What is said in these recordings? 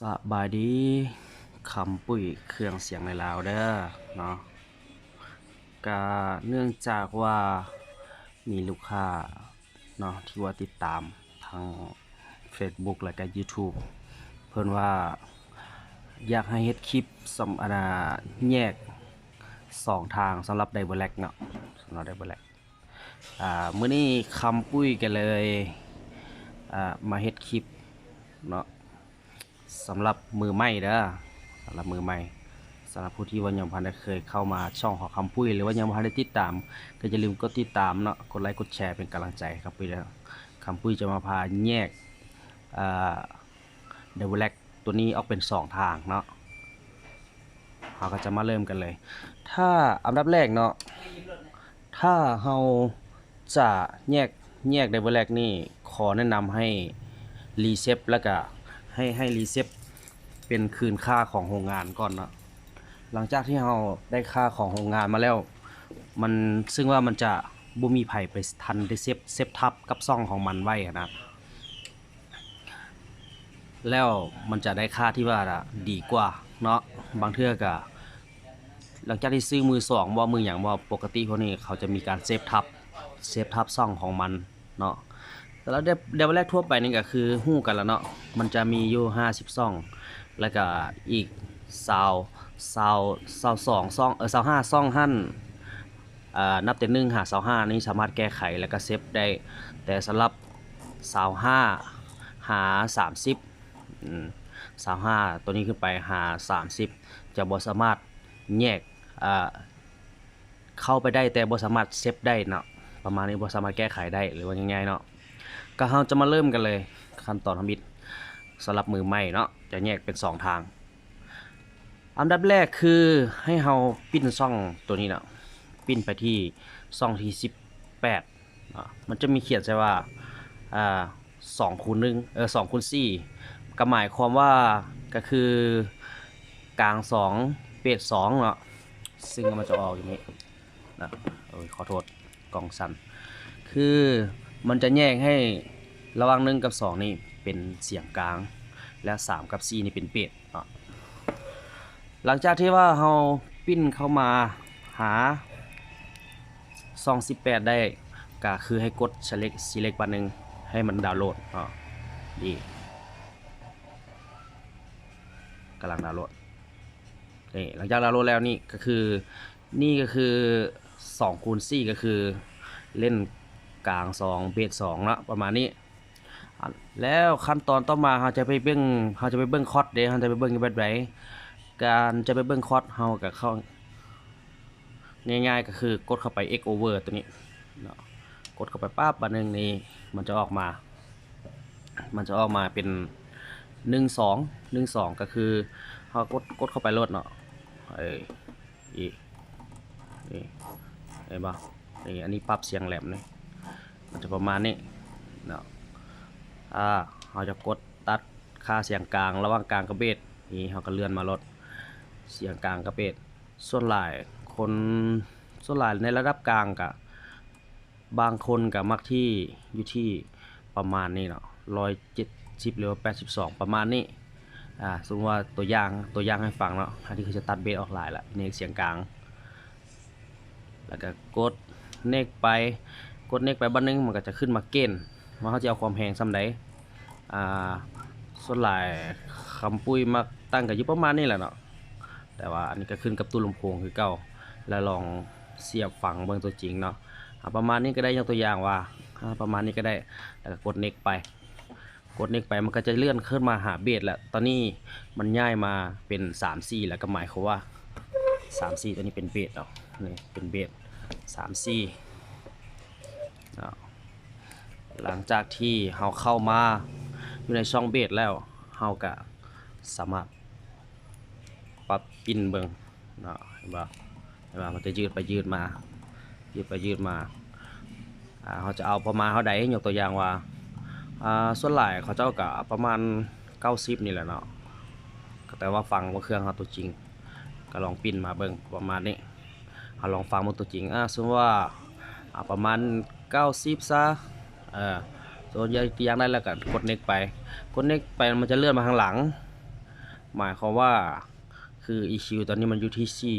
สบายดีคำปุ๋ยเครื่องเสียงในลาวเด้อเนาะก็เนื่องจากว่ามีลูกค้าเนาะที่ว่าติดตามทาง Facebook และก็ YouTube เพิ่นว่าอยากให้เฮ็ดคลิปสำแยก2ทางสำหรับ Double Rack เนาะสำหรับ Double Rack มื้อนี้คำปุ้ยกันเลยมาเฮ็ดคลิปเนาะสำหรับมือใหม่เด้อสำหรับมือใหม่สำหรับผู้ที่ว่ายังพันได้เคยเข้ามาช่องของคำปุ้ยหรือว่ายังพันได้ติดตามก็อย่าลืมกดติดตามเนาะกดไลค์กดแชร์เป็นกำลังใจครับปุ้ยแล้วคำปุ้ยจะมาพาแยกเดวิลแลกตัวนี้ออกเป็น2ทางเนาะเราก็จะมาเริ่มกันเลยถ้าอันดับแรกเนาะถ้าเราจะแยกเดวิลแลกนี่ขอแนะนำให้รีเซ็ตแล้วก็ให้รีเซ็ตเป็นคืนค่าของโรงงานก่อนเนาะหลังจากที่เราได้ค่าของโรงงานมาแล้วมันซึ่งว่ามันจะบ่มีไผไปทันได้เซฟทับกับซ่องของมันไว้นะแล้วมันจะได้ค่าที่ว่าดีกว่าเนาะบางเทื่อก็หลังจากที่ซื้อมือ2บ่มือหยังบ่ปกติพวกนี้เขาจะมีการเซฟทับซ่องของมันเนาะแต่แล้วเดวแรกทั่วไปนี่ก็คือฮู้กันแล้วเนาะมันจะมีอยู่50ซ่องแล้วก็อีก22ซ่อง25ซ่องหั่นนับแต่1หา25นี่สามารถแก้ไขแล้วก็เซฟได้แต่สำหรับ25หา3025ตัวนี้ขึ้นไปหา30จะบ่สามารถแยกเข้าไปได้แต่บ่สามารถเซฟได้เนาะประมาณนี้บ่สามารถแก้ไขได้หรือว่าง่ายๆเนาะก็เราจะมาเริ่มกันเลยขั้นตอนทำบิดสำหรับมือใหม่เนาะจะแยกเป็น2ทางอันดับแรกคือให้เราปิ้นซ่องตัวนี้เนาะปิ้นไปที่ซ่องที่18มันจะมีเขียนใช่ว่า2 คูณ 1 2 คูณ 4ก็หมายความว่าก็คือกลาง2เบส2เนาะซึ่งมันจะออกอย่างนี้นะขอโทษกล่องสั่นคือมันจะแยกให้ระหว่าง1กับ2นี่เป็นเสียงกลางและ3กับ4นี่เป็นเบสเนาะหลังจากที่ว่าเราปิ้นเข้ามาหาซ่อง18ได้ก็คือให้กด select บัตรนึงให้มันดาวน์โหลดดีกำลังดาวน์โหลดนี่หลังจากดาวน์โหลดแล้วนี่ก็คือ2 คูณ 4ก็คือเล่นกลาง2เบส2นะประมาณนี้แล้วขั้นตอนต่อมาเราจะไปเบิ่งคอร์ดเด้เราจะไปเบิ่งแบบไหนการจะไปเบิ่งคอร์ดเราก็เข้าง่ายๆก็คือกดเข้าไป X over ตัวนี้กดเข้าไปปั๊บบัดนึงนี่มันจะออกมาเป็น12ก็คือเฮากดเข้าไปโลดเนาะอีนี่เห็นบ่นี่อันนี้ปรับเสียงแหลมนี่มันจะประมาณนี้เนาะเราจะกดตัดค่าเสียงกลางระหว่างกลางกับเบสนี่เราก็เลื่อนมาลดเสียงกลางกับเบสส่วนหลายในระดับกลางกับบางคนก็มักที่อยู่ที่ประมาณนี้เนาะ170หรือ82ประมาณนี้สมมติว่าตัวอย่างให้ฟังเนาะอันนี้คือจะตัดเบสออกหลายละในเสียงกลางแล้วก็กดเนกไปบัดนึงมันก็จะขึ้นมาเกณฑ์ว่าเขาจะเอาความแรงส่ำใดส่วนหลายคำปุ้ยมักตั้งก็อยู่ประมาณนี้แหละเนาะแต่ว่าอันนี้ก็ขึ้นกับตู้ลำโพงคือเก่าแล้วลองเสียบฝังเบิ่งตัวจริงเนาะประมาณนี้ก็ได้ยกตัวอย่างว่าประมาณนี้ก็ได้แล้วก็กดเน็กไปมันก็จะเลื่อนขึ้นมาหาเบสแล้วตอนนี้มันย้ายมาเป็น3-4แล้วก็หมายความว่า3-4ตัวนี้เป็นเบสเนาะนี่เป็นเบส3-4หลังจากที่เฮาเข้ามาอยู่ในช่องเบสแล้วเฮาก็สามารถปรับปิ้นเบิ่งเนาะเห็นบ่มันจะยืดไปยืดมาเขาจะเอาประมาณเท่าใดยกตัวอย่างว่าส่วนหลายเขาเจ้าก็ประมาณ90นี่แหละเนาะแต่ว่าฟังว่าเครื่องเขาตัวจริงก็ลองปิ้นมาเบิ่งประมาณนี้เขาลองฟังมันตัวจริงสมมติว่าประมาณ90ซะตัวอย่างได้แล้วก็กดเน็กไปมันจะเลื่อนมาข้างหลัง หมายความว่าคือ EQ ตอนนี้มันอยู่ที่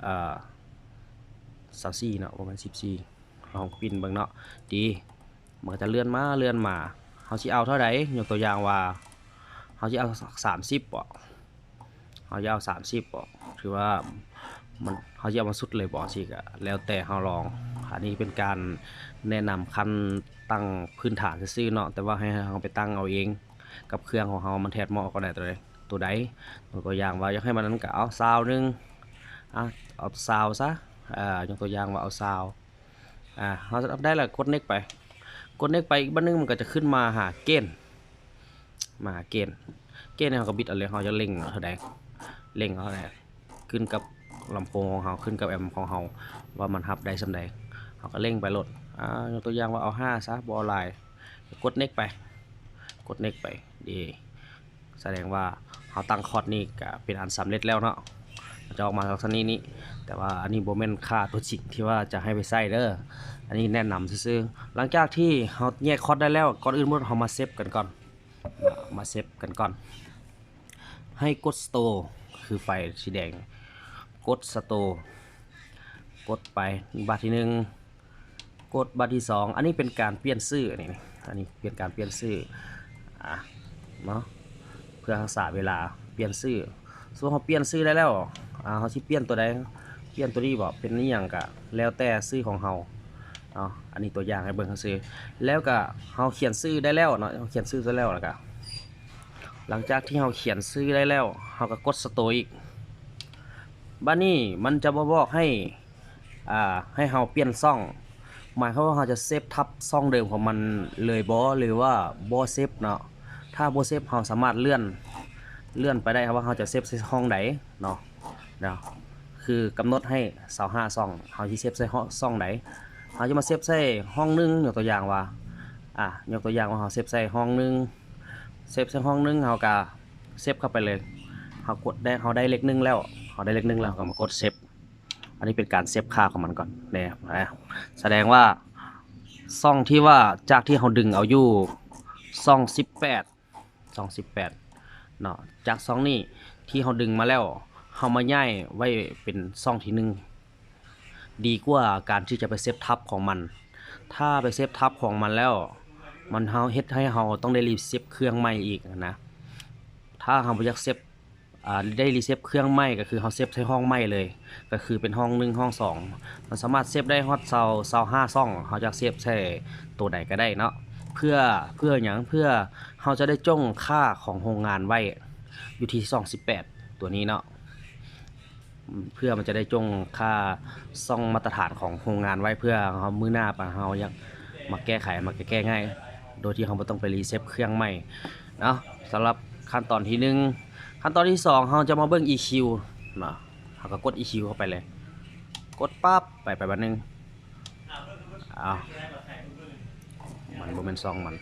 อ่า24เนาะประมาณ14ลองปินเบิ่งเนาะดีมันก็จะเลื่อนมาเฮาสิเอาเท่าใดยกตัวอย่างว่าเฮาสิเอา30บ่เฮาสิเอา30บ่ถือว่ามันเฮาสิเอามาสุดเลยบ่สิก็แล้วแต่เฮาลองอันนี้เป็นการแนะนำขั้นตั้งพื้นฐานซื่อๆเนาะแต่ว่าให้เฮาไปตั้งเอาเองกับเครื่องของเฮามันแทบเหมาะก็ได้ตัวใดตัวอย่างว่าอยากให้มันนั้นก็เอาซาวนึงเอาซาวซะยกตัวอย่างว่าเอาซาวเราจะได้แล้วกด next ไปกด next ไปอีกบัดนึงมันก็จะขึ้นมาหาเกณฑ์เนี่ยเราก็บิดอะไรเราจะเล็งเท่าใดเล็งเท่าใดขึ้นกับลำโพงของเราขึ้นกับแอมป์ของเราว่ามันรับได้ส่ำใดเราก็เล็งไปโหลดยกตัวอย่างว่าเอา5ซะบ่เอาหลายกด next ไปดีแสดงว่าเราตั้งคอร์ดนี้ก็เป็นอันสำเร็จแล้วเนาะจะออกมาลักษณะนี้แต่ว่าอันนี้โบแมนค่าตัวจริงที่ว่าจะให้ไปใส่เด้ออันนี้แนะนำซื่อๆหลังจากที่เราแยกคอร์ดได้แล้วก่อนอื่นเรามาเซฟกันก่อนให้กด store คือไฟสีแดงกด store กดไปบัตรที่1กดบัตรที่2อันนี้เป็นการเปลี่ยนชื่ออันนี้เป็นการเปลี่ยนชื่อเนาะเพื่อรักษาเวลาเปลี่ยนชื่อส่วนเขาเปลี่ยนชื่อได้แล้วเขาสิเปลี่ยนตัวใดเปลี่ยนตัวนี้บ่เป็นนี่อย่างก็แล้วแต่ชื่อของเขาเนาะอันนี้ตัวอย่างให้เบิ่งซื่อแล้วก็เขาเขียนชื่อได้แล้วเนาะเขียนชื่อได้แล้วแล้วก็หลังจากที่เขาเขียนชื่อได้แล้วเขาก็กดสโตร์อีกบัดนี้มันจะบอกให้เขาเปลี่ยนช่องหมายความว่าเขาจะเซฟทับช่องเดิมของมันเลยบ่หรือว่าบ่เซฟเนาะถ้าบ่เซฟเขาสามารถเลื่อนไปได้ครับว่าเขาจะเซฟใส่ห้องไหนเนาะคือกำหนดให้25ช่องเขาสิเซฟใส่ช่องไหนเขาจะมาเซฟใส่ห้องนึงยกตัวอย่างว่ายกตัวอย่างว่าเขาเซฟใส่ห้องนึงเขาก็เซฟเข้าไปเลยเขากดได้เขาได้เลข1แล้วเขาได้เลข1แล้วก็มากดเซฟอันนี้เป็นการเซฟค่าของมันก่อนเนี่ยแสดงว่าช่องที่ว่าจากที่เขาดึงเอาอยู่ช่อง18เนาะจากช่องนี้ที่เขาดึงมาแล้วเขามาย้ายไว้เป็นช่องที่1ดีกว่าการที่จะไปเซฟทับของมันถ้าไปเซฟทับของมันแล้วมันเฮ็ดให้เราต้องได้รีเซ็ตเครื่องใหม่อีกนะถ้าเราบ่อยากเซฟได้รีเซ็ตเครื่องใหม่ก็คือเราเซฟใช้ห้องใหม่เลยก็คือเป็นห้อง1ห้อง2มันสามารถเซฟได้ฮอด25ช่องเราจะเซฟใช้ตัวใดก็ได้เนาะเพื่อหยังเพื่อเราจะได้จ้องค่าของโรงงานไว้อยู่ที่ช่อง18ตัวนี้เนาะเพื่อมันจะได้จ้องค่าช่องมาตรฐานของโรงงานไว้เพื่อเรามื้อหน้าปะเราอยากมาแก้ไขมาแก้ง่ายโดยที่เราบ่ต้องไปรีเซ็ตเครื่องใหม่เนาะสำหรับขั้นตอนที่1ขั้นตอนที่2เราจะมาเบิ่ง EQ เนาะเราก็กด EQ เข้าไปเลยกดปั๊บไปบัดนึงมันบ่แม่นซองมัน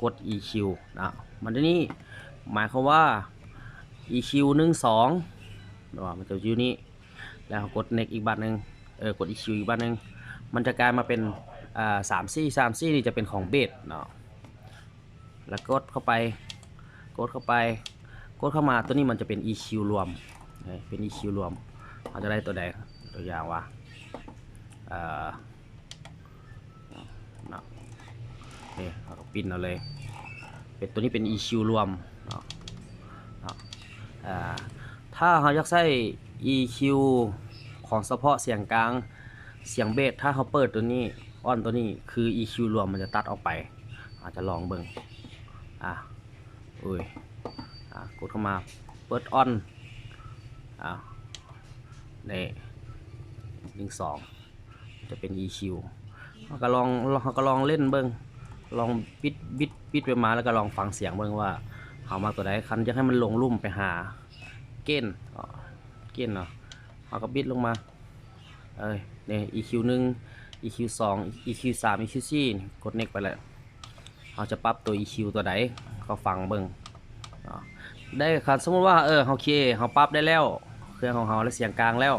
กด EQ นะมันนี้หมายความว่า EQ 1 2ว่ามันจะอยู่นี่แล้วกด next อีกบัดนึงกด EQ อีกบัดนึงมันจะกลายมาเป็น3 4นี่จะเป็นของเบสเนาะแล้วกดเข้ามาตัวนี้มันจะเป็น EQ รวมเป็น EQ รวมเราจะได้ตัวใดตัวอย่างว่านี่เราก็ปิ้นเอาเลยเป็นตัวนี้เป็น EQ รวมเนาะถ้าเราอยากใช้ EQ ของเฉพาะเสียงกลางเสียงเบสถ้าเขาเปิดตัวนี้ออนตัวนี้คือ EQ รวมมันจะตัดออกไปอาจจะลองเบิ่งกดเข้ามาเปิดออนนี่1 2จะเป็น EQ เราก็ลองเล่นเบิ่งลองปิดไปมาแล้วก็ลองฟังเสียงเบิ่งว่าเขามาตัวใดคันจะให้มันลงลุ่มไปหาเกณฑ์เนาะเขาก็บิดลงมานี่ EQ 1 EQ 2 EQ 3 EQ 4กด next ไปเลยเขาจะปรับตัว EQ ตัวใดก็ฟังเบิ่งได้ครับสมมติว่าโอเคเขาปรับได้แล้วเครื่องของเขาและเสียงกลางแล้ว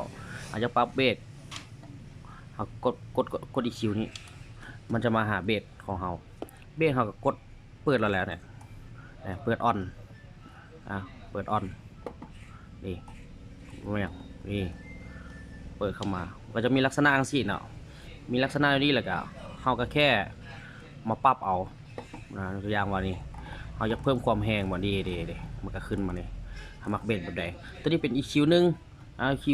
อาจจะปรับเบสเขากด EQ นี้มันจะมาหาเบสของเขาก็กดเปิดแล้วเนี่ยเปิดออน เปิดออนนี่นี่เปิดเข้ามาก็จะมีลักษณะจังซี่เนาะมีลักษณะนี้แหละก็เฮาก็แค่มาปรับเอาตัวอย่างว่านี่เฮาอยากเพิ่มความแรงบ่ดีเด้มันก็ขึ้นมานี่เฮามักเบสแบบใดตัวนี้เป็น EQ 1 EQ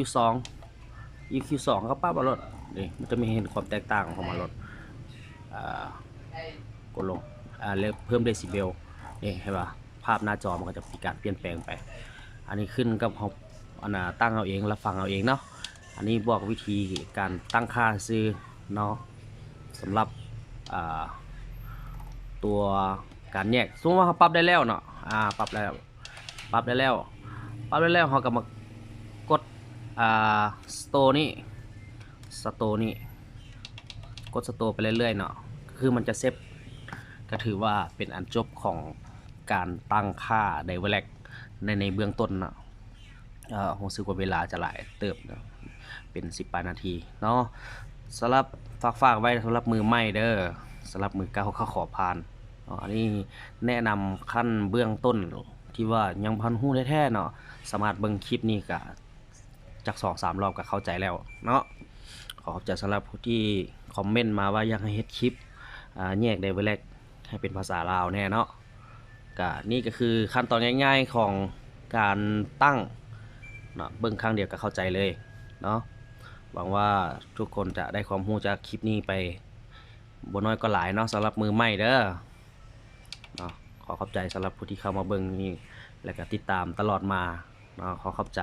2 EQ 2ก็ปรับเอาลดนี่มันจะมีเห็นความแตกต่างของมันลดกดลงแล้วเพิ่มเดซิเบลนี่เห็นป่ะภาพหน้าจอมันก็จะมีการเปลี่ยนแปลงไปอันนี้ขึ้นกับเฮาตั้งเอาเองแล้วฟังเอาเองเนาะอันนี้บอกวิธีการตั้งค่าซื้อเนาะสำหรับตัวการแยกสมมติว่าเขาปรับได้แล้วเนาะปรับได้แล้วเขาก็มากดสโตร์นี่กดสโตร์ไปเรื่อยๆเนาะคือมันจะเซฟก็ถือว่าเป็นอันจบของการตั้งค่าไดเวอร์แลกในเบื้องต้นเนาะผมรู้สึกว่าเวลาจะหลายเติบเนาะเป็น10 ปลายนาทีเนาะสำหรับฝากไว้สำหรับมือใหม่เด้อสำหรับมือเก่าเขาขอผ่านอันนี้แนะนำขั้นเบื้องต้นที่ว่ายังพันหู้แท้ๆเนาะสามารถเบิ่งคลิปนี้ก็จาก 2-3 รอบก็เข้าใจแล้วเนาะขอบใจสำหรับผู้ที่คอมเมนต์มาว่าอยากให้เฮ็ดคลิปแยกไดเวอร์แลกให้เป็นภาษาลาวแน่เนาะก็นี่ก็คือขั้นตอนง่ายๆของการตั้งเนาะเบิ่งครั้งเดียวก็เข้าใจเลยเนาะหวังว่าทุกคนจะได้ความรู้จากคลิปนี้ไปบ่น้อยก็หลายเนาะสำหรับมือใหม่เด้อเนาะขอบใจสำหรับผู้ที่เข้ามาเบิ่งนี่และก็ติดตามตลอดมาเนาะขอบใจ